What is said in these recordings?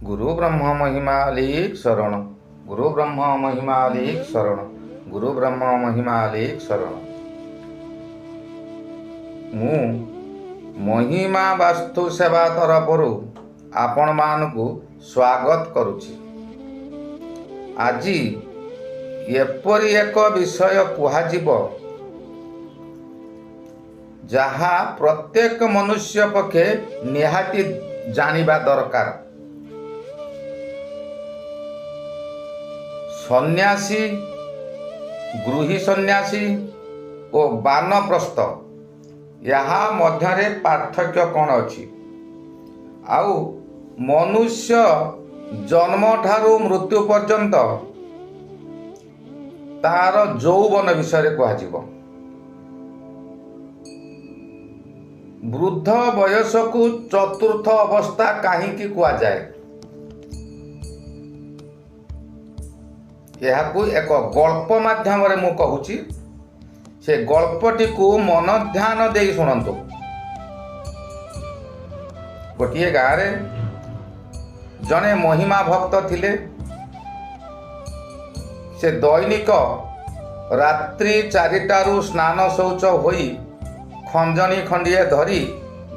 गुरु ब्रह्म महिमालिक शरण, गुरु ब्रह्म महिमालिक शरण, गुरु ब्रह्म महिमालिक शरण। मु महिमा वास्तु सेवा तरफरु आपण मानकु स्वागत करुछि। आज एपरि एक विषय कुहाजिब जहा प्रत्येक मनुष्य पक्षे निहाती जानिबा दरकार। सन्यासी, गृही सन्यासी और बानप्रस्थ यहाँ मध्यरे पार्थक्य कौन अछि? आउ मनुष्य जन्म ठारू मृत्यु पर्यंत तार यौवन विषय कहुब। वृद्ध बयस को चतुर्थ अवस्था कहीं कहुए? यह एक गल्प माध्यम मु कहूची। से गल्पटी को मन ध्यान दे शुणु। गोटे गाँव जने महिमा भक्त थिले। से दैनिक रात्रि 4टारू स्नान शौच होई खंजनी खंडिए धरी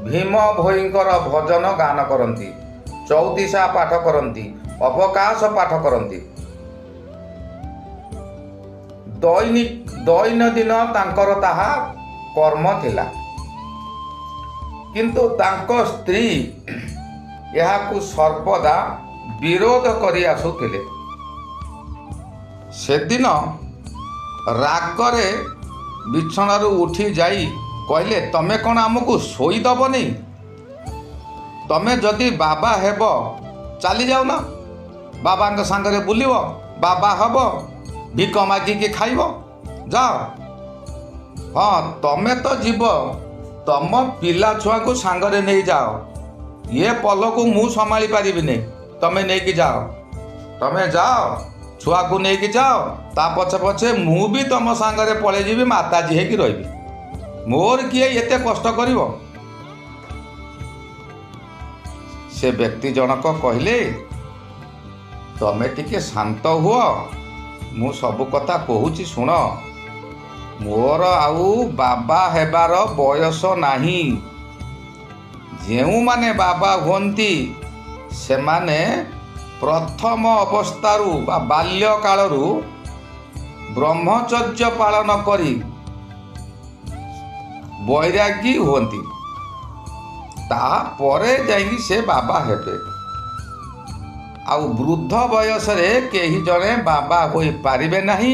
भीम भोईंकर भजन गान करती, चौदिशा पाठ करती, अवकाश पाठ करती। दैनंदिन तांकर ताहा कर्म थिला। किंतु तांको स्त्री यहाकू सर्वदा विरोध करी आसुथिले। सेदिन रागरे बिछणारू उठी जाई कहले, तमे कौन आमको शोईदब नहीं? तमे जदि बाबा हेब चली जाऊ ना, बाबा सांगरे बुलिव, बाबा हब, भिक मागिकी खाइब, जाओ। हाँ, तमे तो जीव, तम पिला छुआ को सांगरे नहीं जाओ। ये पल को मु संभाली पारिबि नहीं, तमे नहीं जाओ। तमे जाओ, छुआ को नहीं जाओ, ता पछे पछे मु भी तम सांगरे पळे जीवी, माताजी हेकी रहिबी। मोर किए एते कष्ट करिवो? से व्यक्ति जनक कहले, तमे टिके शांत हुओ, मु सब कथा कहूची सुन। मोर आउ बाबा हेबार बयस नाही। जेउ माने बाबा हुंती से माने प्रथम अवस्थारू बा बाल्य कालरू ब्रह्मचर्य पालन करी वैरागी हुंती, तापरे जाई से बाबा हेबे। आउ वृद्ध बयस रे केही जने बाबा होई पारिबे नाही,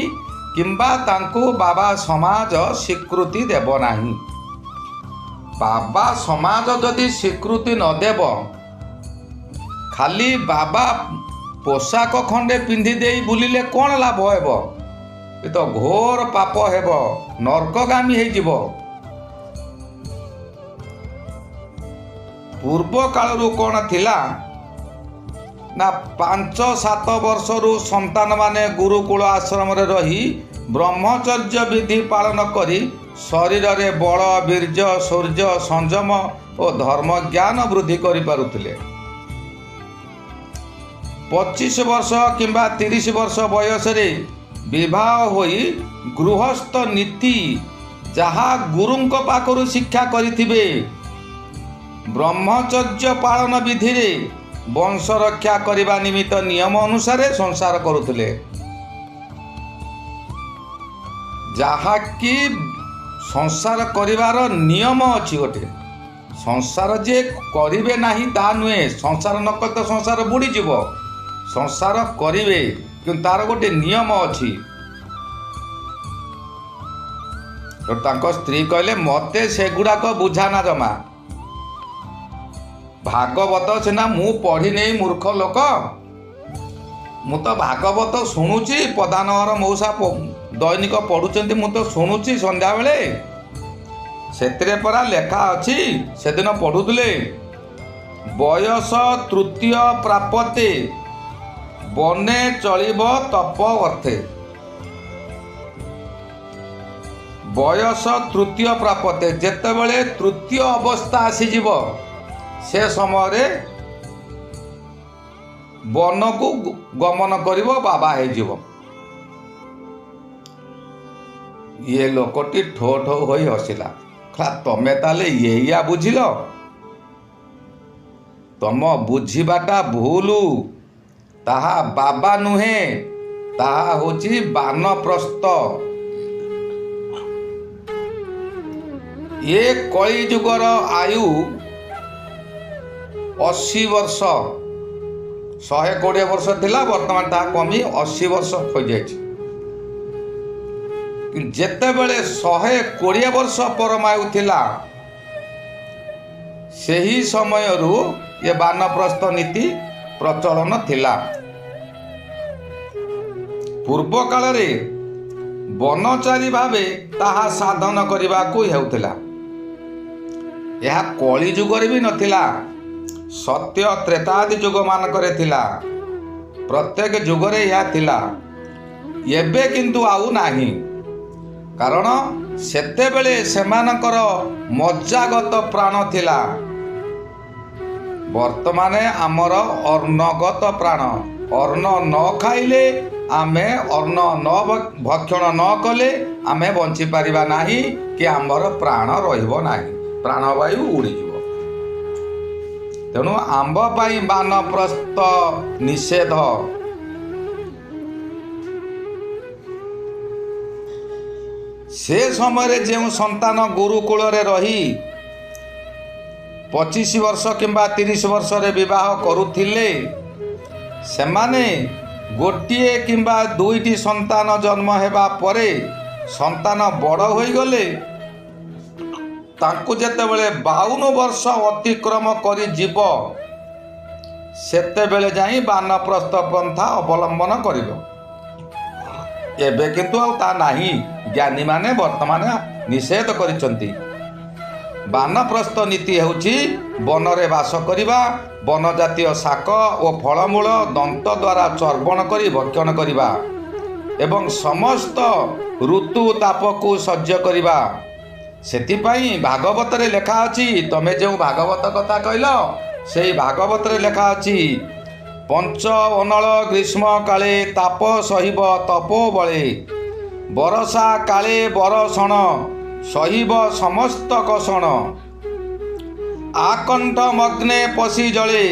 किंबा तांको बाबा समाज स्वीकृति देब नाही। बाबा समाज जदि स्वीकृति न देब, खाली बाबा पोशाक खंडे पिंधि देई बुलिले कौन लाभ हेब? ये तो घोर पाप हेब, नरकगामी हे जीव। पूर्व कालरू कौन थिला ना 5-7 वर्षरू संतान माने गुरुकुल आश्रम रे रही ब्रह्मचर्य विधि पालन करी शरीर रे बल, वीर्य, शौर्य, संयम और धर्म ज्ञान वृद्धि करि पारुथिले। 25 वर्ष किंबा 30 वर्ष बयस रे विवाह होई गृहस्थ नीति जहा गुरुंक पाखरु शिक्षा करिथिबे, ब्रह्मचर्य पालन विधि रे वंश रक्षा करने निमित्त नियम अनुसार संसार करुले। जहा कि संसार करिवार नियम अच्छी गोटे। संसार जे करिवे नाही ता नुहे, संसार न कले तो संसार बुड़ी जीव। संसार करिवे किंतु तार गोटे नियम अच्छी। तो तांको स्त्री कहले, मते सेगुड़ाक बुझा ना जमा। भागवत सिना मु पढ़ी नहीं, मूर्ख लोक। मु तो भागवत शुणुची, प्रधानवर मौसा दैनिक पढ़ुचंती, मु तो शुणुची संध्या बेले। सेतिरे परा लेखा अछि, सेदिन पढ़ुतले, बयस तृतीय प्रापते बने चलिब तप अर्थे। बयस तृतीय प्रापते, जेतेबेले तृतीय अवस्था आसीजिव से समय ବନକୁ ଗମନ କରିବ, ବାବା ହେଇଯିବ। ଇଏ ଲୋକଟି ଠୋ ଠୋ ହୋଇ ହସିଲା। ତମେ ତାହେଲେ ଏଇଆ ବୁଝିଲ? ତମ ବୁଝିବାଟା ଭୁଲ। ତାହା ବାବା ନୁହେଁ, ତାହା ହେଉଛି ବାନପ୍ରସ୍ଥ। ଏ କଳିଯୁଗର ଆୟୁ 80 ବର୍ଷ। 120 ବର୍ଷ ଥିଲା, ବର୍ତ୍ତମାନ ତାହା କମି 80 ବର୍ଷ ହୋଇଯାଇଛି। ଯେତେବେଳେ 120 ବର୍ଷ ପରମାୟୁ ଥିଲା, ସେହି ସମୟରୁ ଏ ବାନପ୍ରସ୍ଥ ନୀତି ପ୍ରଚଳନ ଥିଲା। ପୂର୍ବ କାଳରେ ବନଚାରୀ ଭାବେ ତାହା ସାଧନ କରିବାକୁ ହେଉଥିଲା। ଏହା କଳି ଯୁଗରେ ବି ନଥିଲା, ସତ୍ୟ ତ୍ରେତାଦି ଯୁଗମାନଙ୍କରେ ଥିଲା। ପ୍ରତ୍ୟେକ ଯୁଗରେ ଏହା ଥିଲା। ଏବେ କିନ୍ତୁ ଆଉ ନାହିଁ। କାରଣ ସେତେବେଳେ ସେମାନଙ୍କର ମଜ୍ଜାଗତ ପ୍ରାଣ ଥିଲା। ବର୍ତ୍ତମାନ ଆମର ଅନ୍ନଗତ ପ୍ରାଣ। ଅନ୍ନ ନ ଖାଇଲେ, ଆମେ ଅନ୍ନ ଭକ୍ଷଣ ନ କଲେ ଆମେ ବଞ୍ଚିପାରିବା ନାହିଁ, କି ଆମର ପ୍ରାଣ ରହିବ ନାହିଁ, ପ୍ରାଣବାୟୁ ଉଡ଼ିଯିବ। ତେଣୁ ଆମ୍ଭ ପାଇଁ ବାନପ୍ରସ୍ଥ ନିଷେଧ। ସେ ସମୟରେ ଯେଉଁ ସନ୍ତାନ ଗୁରୁକୁଳରେ ରହି 25 ବର୍ଷ କିମ୍ବା 30 ବର୍ଷରେ ବିବାହ କରୁଥିଲେ, ସେମାନେ ଗୋଟିଏ କିମ୍ବା 2ଟି ସନ୍ତାନ ଜନ୍ମ ହେବା ପରେ ସନ୍ତାନ ବଡ଼ ହୋଇଗଲେ ତାଙ୍କୁ ଯେତେବେଳେ 52 ବର୍ଷ ଅତିକ୍ରମ କରିଯିବ, ସେତେବେଳେ ଯାଇ ବାନପ୍ରସ୍ଥ ପନ୍ଥା ଅବଲମ୍ବନ କରିବ। ଏବେ କିନ୍ତୁ ଆଉ ତା ନାହିଁ। ଜ୍ଞାନୀମାନେ ବର୍ତ୍ତମାନ ନିଷେଧ କରିଛନ୍ତି। ବାନପ୍ରସ୍ଥ ନୀତି ହେଉଛି ବନରେ ବାସ କରିବା, ବନ ଜାତୀୟ ଶାକ ଓ ଫଳମୂଳ ଦନ୍ତ ଦ୍ୱାରା ଚର୍ବଣ କରି ଭକ୍ଷଣ କରିବା ଏବଂ ସମସ୍ତ ଋତୁ ତାପକୁ ସହ୍ୟ କରିବା। ସେଥିପାଇଁ ଭାଗବତରେ ଲେଖା ଅଛି, ତମେ ଯେଉଁ ଭାଗବତ କଥା କହିଲ, ସେଇ ଭାଗବତରେ ଲେଖା ଅଛି, ପଞ୍ଚ ଅନଳ ଗ୍ରୀଷ୍ମ କାଳେ ତାପ ସହିବ ତପୋ ବଳେ, ବରଷା କାଳେ ବରଷଣ ସହିବ ସମସ୍ତ କଷଣ, ଆକଣ୍ଠ ମଗ୍ନେ ପଶି ଜଳେ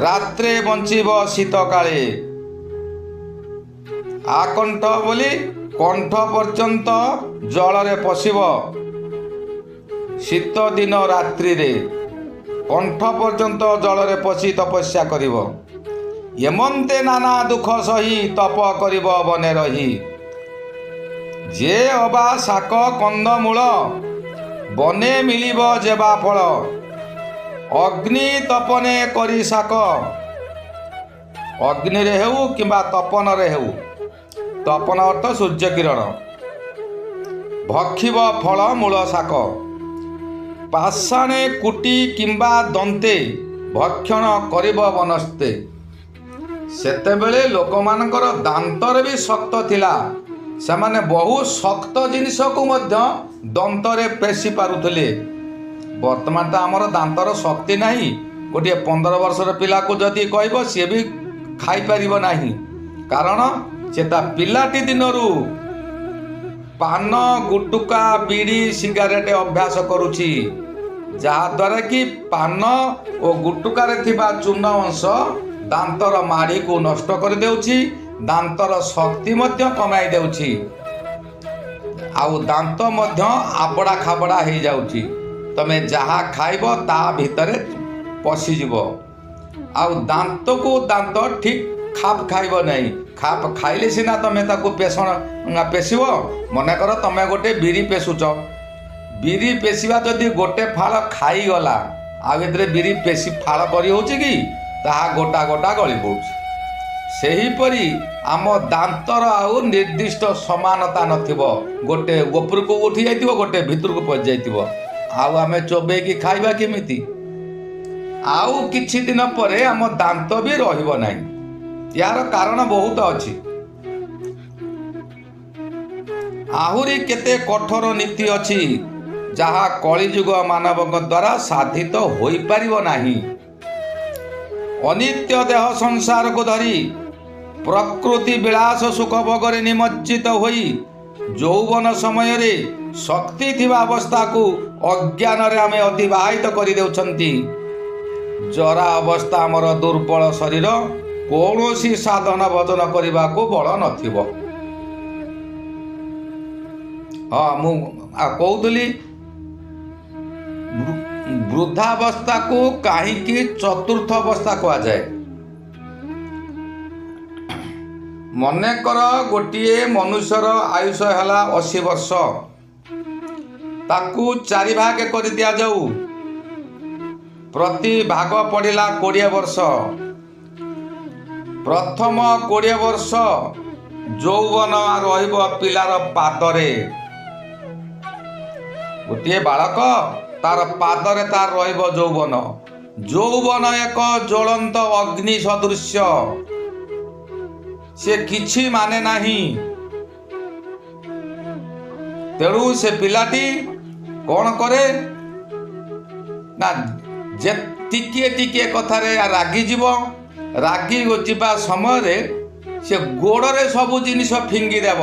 ରାତ୍ରେ ବଞ୍ଚିବ ଶୀତ କାଳେ। ଆକଣ୍ଠ ବୋଲି କଣ୍ଠ ପର୍ଯ୍ୟନ୍ତ ଜଳରେ ପଶିବ ଶୀତ ଦିନ ରାତ୍ରିରେ, କଣ୍ଠ ପର୍ଯ୍ୟନ୍ତ ଜଳରେ ପଶି ତପସ୍ୟା କରିବ। ଏମନ୍ତେ ନାନା ଦୁଃଖ ସହି ତପ କରିବ ବନେ ରହି, ଯେ ଅବା ଶାକ କନ୍ଦମୂଳ ବନେ ମିଳିବ ଯେବା ଫଳ, ଅଗ୍ନି ତପନେ କରି ଶାକ। ଅଗ୍ନିରେ ହେଉ କିମ୍ବା ତପନରେ ହେଉ, ତପନ ଅର୍ଥ ସୂର୍ଯ୍ୟ କିରଣ, ଭକ୍ଷିବ ଫଳ ମୂଳ ଶାକ, ପାଷାଣେ କୁଟି କିମ୍ବା ଦନ୍ତେ ଭକ୍ଷଣ କରିବ ବନସ୍ତେ। ସେତେବେଳେ ଲୋକମାନଙ୍କର ଦାନ୍ତରେ ବି ଶକ୍ତ ଥିଲା। ସେମାନେ ବହୁ ଶକ୍ତ ଜିନିଷକୁ ମଧ୍ୟ ଦନ୍ତରେ ପେଶି ପାରୁଥିଲେ। ବର୍ତ୍ତମାନ ତ ଆମର ଦାନ୍ତର ଶକ୍ତି ନାହିଁ। ଗୋଟିଏ 15 ବର୍ଷର ପିଲାକୁ ଯଦି କହିବ, ସିଏ ବି ଖାଇପାରିବ ନାହିଁ। କାରଣ ସେ ତା ପିଲାଟି ଦିନରୁ ପାନ, ଗୁଟୁକା, ବିଡ଼ି, ସିଗାରେଟ ଅଭ୍ୟାସ କରୁଛି, ଯାହାଦ୍ୱାରା କି ପାନ ଓ ଗୁଟୁକାରେ ଥିବା ଚୂନ ଅଂଶ ଦାନ୍ତର ମାଢ଼ିକୁ ନଷ୍ଟ କରିଦେଉଛି, ଦାନ୍ତର ଶକ୍ତି ମଧ୍ୟ କମାଇ ଦେଉଛି, ଆଉ ଦାନ୍ତ ମଧ୍ୟ ଆବଡ଼ା ଖାବଡ଼ା ହେଇଯାଉଛି। ତମେ ଯାହା ଖାଇବ ତା ଭିତରେ ପଶିଯିବ, ଆଉ ଦାନ୍ତକୁ ଦାନ୍ତ ଠିକ୍ ଖାପ ଖାଇବ ନାହିଁ। ଖାପ ଖାଇଲେ ସିନା ତମେ ତାକୁ ପେଶିବ। ମନେକର ତମେ ଗୋଟେ ବିରି ପେଶୁଛ, ବିରି ପେଶିବା ଯଦି ଗୋଟେ ଫାଳ ଖାଇଗଲା, ଆଉ ଏଥିରେ ବିରି ପେଶି ଫାଳ କରି ହେଉଛି କି? ତାହା ଗୋଟା ଗୋଟା ଗଳି ପଡ଼ୁଛି। ସେହିପରି ଆମ ଦାନ୍ତର ଆଉ ନିର୍ଦ୍ଦିଷ୍ଟ ସମାନତା ନଥିବ। ଗୋଟେ ଉପରକୁ ଉଠି ଯାଇଥିବ, ଗୋଟେ ଭିତରକୁ ପଶି ଯାଇଥିବ। ଆଉ ଆମେ ଚୋବେଇକି ଖାଇବା କେମିତି? ଆଉ କିଛି ଦିନ ପରେ ଆମ ଦାନ୍ତ ବି ରହିବ ନାହିଁ। ଏହାର କାରଣ ବହୁତ ଅଛି। ଆହୁରି କେତେ କଠୋର ନୀତି ଅଛି, ଯାହା କଳିଯୁଗ ମାନବଙ୍କ ଦ୍ୱାରା ସାଧିତ ହୋଇପାରିବ ନାହିଁ। अनित्य देह संसार को धरी प्रकृति विलास सुख भोगरे निमज्जित होई यौवन समय रे शक्ति थिबा अवस्था को अज्ञान रे आमे अतिबाहित करि देउछंती। जरा अवस्था आमर दुर्बल शरीर कौनसी साधन भजन करने को बल नथिबो। हाँ मु कहूली वृद्धावस्था को कहीं चतुर्थ अवस्था कह जाए। मनकर गोटे मनुष्यर आयुष है 80 वर्ष, ताकू 4 भाग कर दिया जाऊ। प्रति भाग पड़िला 20 वर्ष। प्रथम 20 वर्ष यौवन रहिब पिलार पादरे। गोटे बालक तार पादरे तार रहिब यौवन। यौवन एक ज्वलंत अग्नि सदृश्य, से किछि माने नाही। तेणु से पिलाटी कौन करे ना, जे टिके टिके कथारे रागी जीव। रागी जीवा समय से गोड़े सबू जिनिस फिंगी देव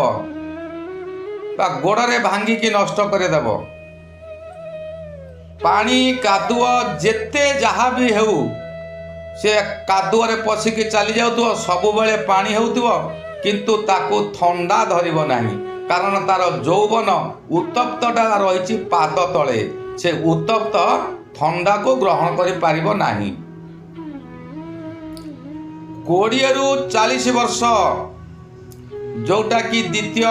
बा गोड़े भांगिकी नष्ट करदेव। पानी कादुआ जेते जहा भी हेउ से कादुआरे पशिकी चली जाऊ सब बेले पानी होउथिबो, किंतु ताको ठंडा धरिब नाही, कारण तार यौवन उत्तप्तटा रही पाद तले। से उत्तप्त ठंडा को ग्रहण करि पारिबो नाही। 20 रु 40 वर्ष जोटा कि द्वितीय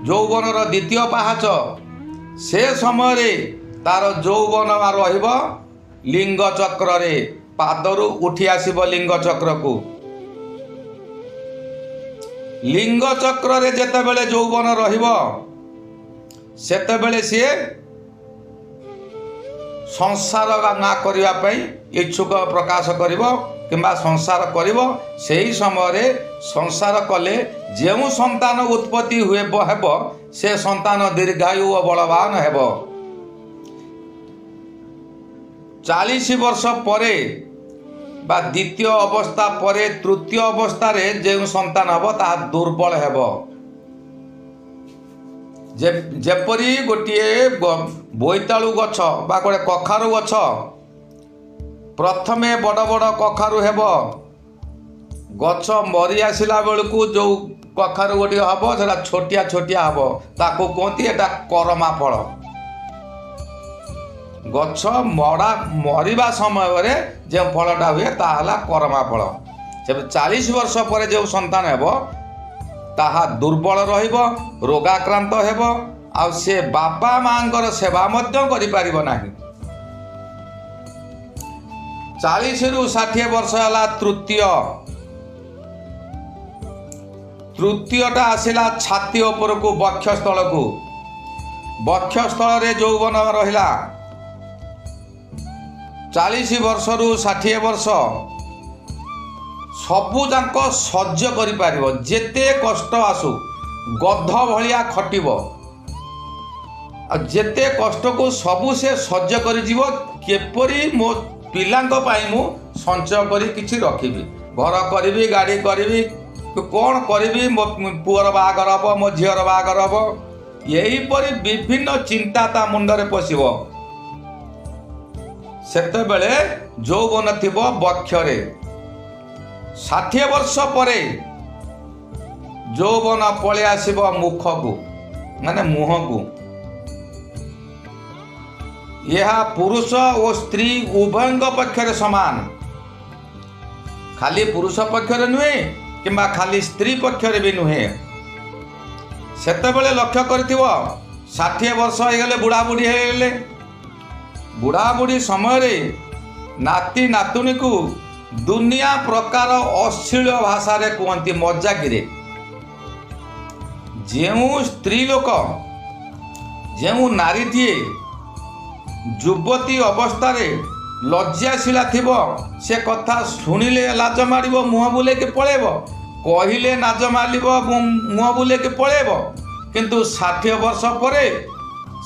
यौवनर द्वितीय पाहाच, से समय तार यौवन रहिब लिंग चक्र रे। पादरू उठी आसिब लिंग चक्र को। लिंग चक्र रे जेतेबेले यौवन रहिब सेतेबेले सी संसार ना करिवा पई इच्छुक प्रकाश करिवो किंबा संसार करिवो। सेही समय संसार कले जेउ संतान उत्पत्ति हुए हेबो से संतान दीर्घायु और बलवान हेबो। 40 वर्ष परे बा द्वितीय अवस्था परे तृतीय अवस्था रे जे संतान हब ता दुर्बल हेब। जेपरी गोटे बोईतालु गछ बा गोटे कखारु गछ प्रथमे बड़ बड़ कखारु हेब। गछ मरी आसिला बेलू जो कखारु गोटे हम से छोटिया छोटिया हम, ताको कहती एटा करमा फल। गछ मरिबा समय जो फलटा हुए ताला करमा फल। जब 40 वर्ष पर जो संतान हेबो ताहा दुर्बल रहिबो, रोगाक्रांत हेबो, आ से बापा मांकर सेवा मध्य करि पारिबो नाही। 40 रु 60 वर्ष हला तृतीयटा आसिला छाती ऊपर को वक्षस्थल को। वक्षस्थल रे यौवन रहिला 40 वर्ष रु 60 वर्ष सबू जाक सह्य करि पारिबो। जेते कष्ट आसु गध भलिया खटिबो, जेते कष्ट को सबू से सह्य करि जीवो। केपरी मो पिलांक पाई मु संचय करी किछि रखिबी, घर करिबी, गाड़ी करिबी, कौन करिबी, मो पुअर बाहागर हबो, मो झियर बाहागर हबो, यही परि विभिन्न चिंता ता मुंडरे पशिबो। सेते बेले यौवन थिबो वक्षरे। 60 वर्ष परे यौवन पळे आसिबो मुख को, माने मुह को। यह पुरुष और स्त्री उभयंग पक्षरे समान। खाली पुरुष पक्षरे नुहे किंबा खाली स्त्री पक्षरे भी नुहे। सेते बेले लक्ष्य करथिबो 60 वर्ष हो गले, बुढ़ा बुढ़ी हो गले। बुढ़ा बुढ़ी समय रे नाती नातुणी को दुनिया प्रकार अश्लील भाषा रे कहती मजाक। जो स्त्री लोक जो नारीटीए युवती अवस्था रे लज्जाशीला थिबो, से कथा शुणिले लाज मारिबो, मुह बुले के पळेबो, कहिले नाज मारिबो, मुह बुले के पळेबो। किंतु 60 वर्ष परे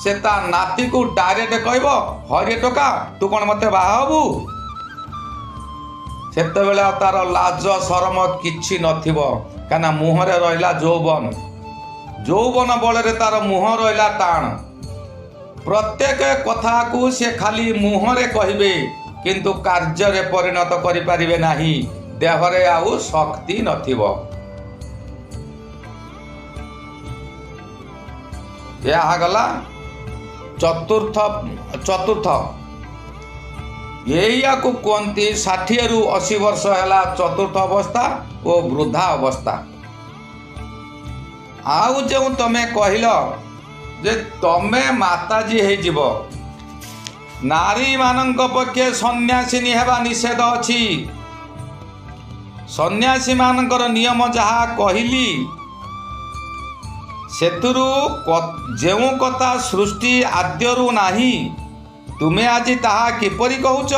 से ता नाती को डायरेक्ट कहब, हरे टोका तू कौन मत बाहा हबू। ସେତେବେଳେ ତାର ଲାଜ ସରମ କିଛି ନଥିବ, କାହିଁକିନା ମୁହଁରେ ରହିଲା ଯୌବନ। ଯୌବନ ବଳରେ ତାର ମୁହଁ ରହିଲା ଟାଣ। ପ୍ରତ୍ୟେକ କଥାକୁ ସେ ଖାଲି ମୁହଁରେ କହିବେ, କିନ୍ତୁ କାର୍ଯ୍ୟରେ ପରିଣତ କରିପାରିବେ ନାହିଁ। ଦେହରେ ଆଉ ଶକ୍ତି ନଥିବ। ଏହା ଗଲା ଚତୁର୍ଥ। ଏଇଆକୁ କୁହନ୍ତି 60ରୁ 80 ବର୍ଷ ହେଲା ଚତୁର୍ଥ ଅବସ୍ଥା ଓ ବୃଦ୍ଧା ଅବସ୍ଥା। ଆଉ ଯେଉଁ ତମେ କହିଲ ଯେ ତମେ ମାତାଜୀ ହେଇଯିବ, ନାରୀମାନଙ୍କ ପକ୍ଷେ ସନ୍ନ୍ୟାସିନୀ ହେବା ନିଷେଧ ଅଛି। ସନ୍ନ୍ୟାସୀମାନଙ୍କର ନିୟମ ଯାହା କହିଲି, ସେଥିରୁ ଯେଉଁ କଥା ସୃଷ୍ଟି ଆଦ୍ୟରୁ ନାହିଁ, ତୁମେ ଆଜି ତାହା କିପରି କହୁଛ?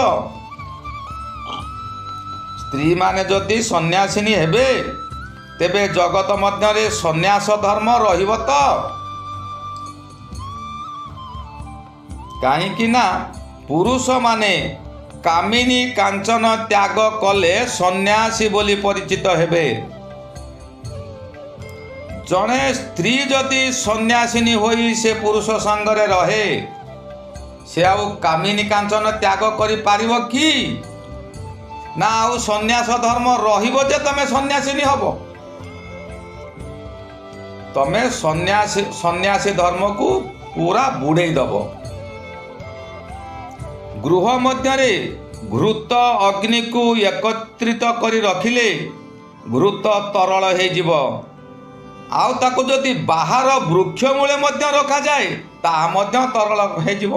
ସ୍ତ୍ରୀମାନେ ଯଦି ସନ୍ନ୍ୟାସିନୀ ହେବେ, ତେବେ ଜଗତ ମଧ୍ୟରେ ସନ୍ନ୍ୟାସ ଧର୍ମ ରହିବ ତ? କାହିଁକି ନା ପୁରୁଷମାନେ କାମିନୀ କାଞ୍ଚନ ତ୍ୟାଗ କଲେ ସନ୍ନ୍ୟାସୀ ବୋଲି ପରିଚିତ ହେବେ। ଜଣେ ସ୍ତ୍ରୀ ଯଦି ସନ୍ନ୍ୟାସିନୀ ହୋଇ ସେ ପୁରୁଷ ସାଙ୍ଗରେ ରହେ, ସେ ଆଉ କାମିନୀ କାଞ୍ଚନ ତ୍ୟାଗ କରିପାରିବ କି? ନା ଆଉ ସନ୍ନ୍ୟାସ ଧର୍ମ ରହିବ ଯେ ତମେ ସନ୍ନ୍ୟାସିନୀ ହବ? ତମେ ସନ୍ନ୍ୟାସୀ ଧର୍ମକୁ ପୁରା ବୁଡ଼େଇ ଦବ। ଗୃହ ମଧ୍ୟରେ ଘୃତ ଅଗ୍ନିକୁ ଏକତ୍ରିତ କରି ରଖିଲେ ଘୃତ ତରଳ ହେଇଯିବ। ଆଉ ତାକୁ ଯଦି ବାହାର ବୃକ୍ଷ ମୂଳେ ମଧ୍ୟ ରଖାଯାଏ, ତାହା ମଧ୍ୟ ତରଳ ହେଇଯିବ।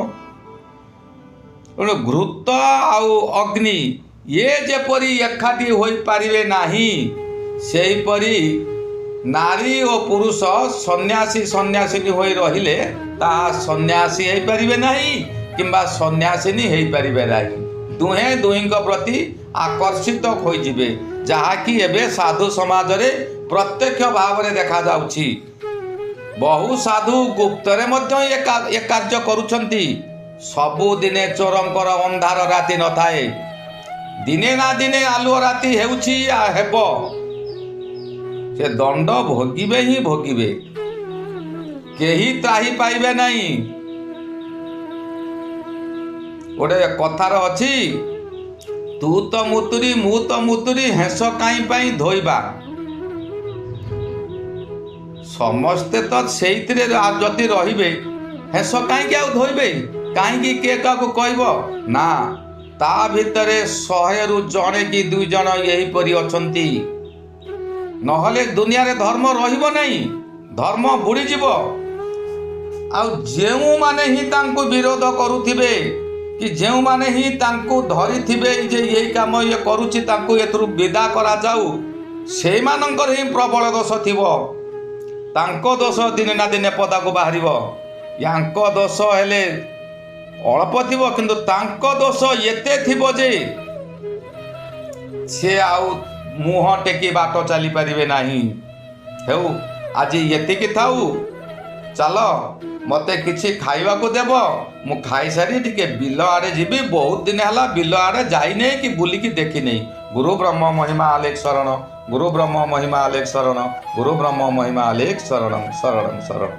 ତେଣୁ ଘୃତ ଆଉ ଅଗ୍ନି ଇଏ ଯେପରି ଏକାଠି ହୋଇପାରିବେ ନାହିଁ, ସେହିପରି ନାରୀ ଓ ପୁରୁଷ ସନ୍ନ୍ୟାସିନୀ ହୋଇ ରହିଲେ ତାହା ସନ୍ନ୍ୟାସୀ ହେଇପାରିବେ ନାହିଁ କିମ୍ବା ସନ୍ନ୍ୟାସିନୀ ହେଇପାରିବେ ନାହିଁ। ଦୁହେଁ ଦୁହିଁଙ୍କ ପ୍ରତି ଆକର୍ଷିତ ହୋଇଯିବେ, ଯାହାକି ଏବେ ସାଧୁ ସମାଜରେ ପ୍ରତ୍ୟକ୍ଷ ଭାବରେ ଦେଖାଯାଉଛି। ବହୁ ସାଧୁ ଗୁପ୍ତରେ ମଧ୍ୟ ଏ କାର୍ଯ୍ୟ କରୁଛନ୍ତି। ସବୁଦିନେ ଚୋରଙ୍କର ଅନ୍ଧାର ରାତି ନଥାଏ। ଦିନେ ନା ଦିନେ ଆଲୁଅ ରାତି ହେଉଛି ହେବ। ସେ ଦଣ୍ଡ ଭୋଗିବେ ହିଁ ଭୋଗିବେ, କେହି ତ୍ରାହି ପାଇବେ ନାହିଁ। ଗୋଟେ କଥାର ଅଛି, ତୁ ତ ମୁତୁରି ମୁଁ ତ ମୁତୁରି, ହେଁସ କାହିଁ ପାଇଁ ଧୋଇବା। ସମସ୍ତେ ତ ସେଇଥିରେ ଯଦି ରହିବେ, ହେଁସ କାହିଁକି ଆଉ ଧୋଇବେ? କାହିଁକି କିଏ କାହାକୁ କହିବ? ନା, ତା ଭିତରେ 100ରୁ ଜଣେ କି 2 ଜଣ ଏହିପରି ଅଛନ୍ତି। ନହେଲେ ଦୁନିଆରେ ଧର୍ମ ରହିବ ନାହିଁ, ଧର୍ମ ବୁଡ଼ିଯିବ। ଆଉ ଯେଉଁମାନେ ହିଁ ତାଙ୍କୁ ବିରୋଧ କରୁଥିବେ କି ଯେଉଁମାନେ ହିଁ ତାଙ୍କୁ ଧରିଥିବେ ଯେ ଏଇ କାମ ଇଏ କରୁଛି, ତାଙ୍କୁ ଏଥିରୁ ବିଦା କରାଯାଉ, ସେଇମାନଙ୍କର ହିଁ ପ୍ରବଳ ଦୋଷ ଥିବ। ତାଙ୍କ ଦୋଷ ଦିନେ ନା ଦିନେ ପଦାକୁ ବାହାରିବ। ୟାଙ୍କ ଦୋଷ ହେଲେ ଅଳ୍ପ ଥିବ, କିନ୍ତୁ ତାଙ୍କ ଦୋଷ ଏତେ ଥିବ ଯେ ସେ ଆଉ ମୁହଁ ଟେକି ବାଟ ଚାଲିପାରିବେ ନାହିଁ। ହେଉ, ଆଜି ଏତିକି ଥାଉ। ଚାଲ, ମୋତେ କିଛି ଖାଇବାକୁ ଦେବ। ମୁଁ ଖାଇସାରି ଟିକେ ବିଲ ଆଡ଼େ ଯିବି। ବହୁତ ଦିନ ହେଲା ବିଲ ଆଡ଼େ ଯାଇନେଇ କି ବୁଲିକି ଦେଖିନେଇ। ଗୁରୁ ବ୍ରହ୍ମ ମହିମା ଆଲେଖ ଶରଣ, ଗୁରୁ ବ୍ରହ୍ମ ମହିମା ଆଲେଖ ଶରଣ, ଗୁରୁ ବ୍ରହ୍ମ ମହିମା ଆଲେଖ ଶରଣ, ଶରଣ ଶରଣ।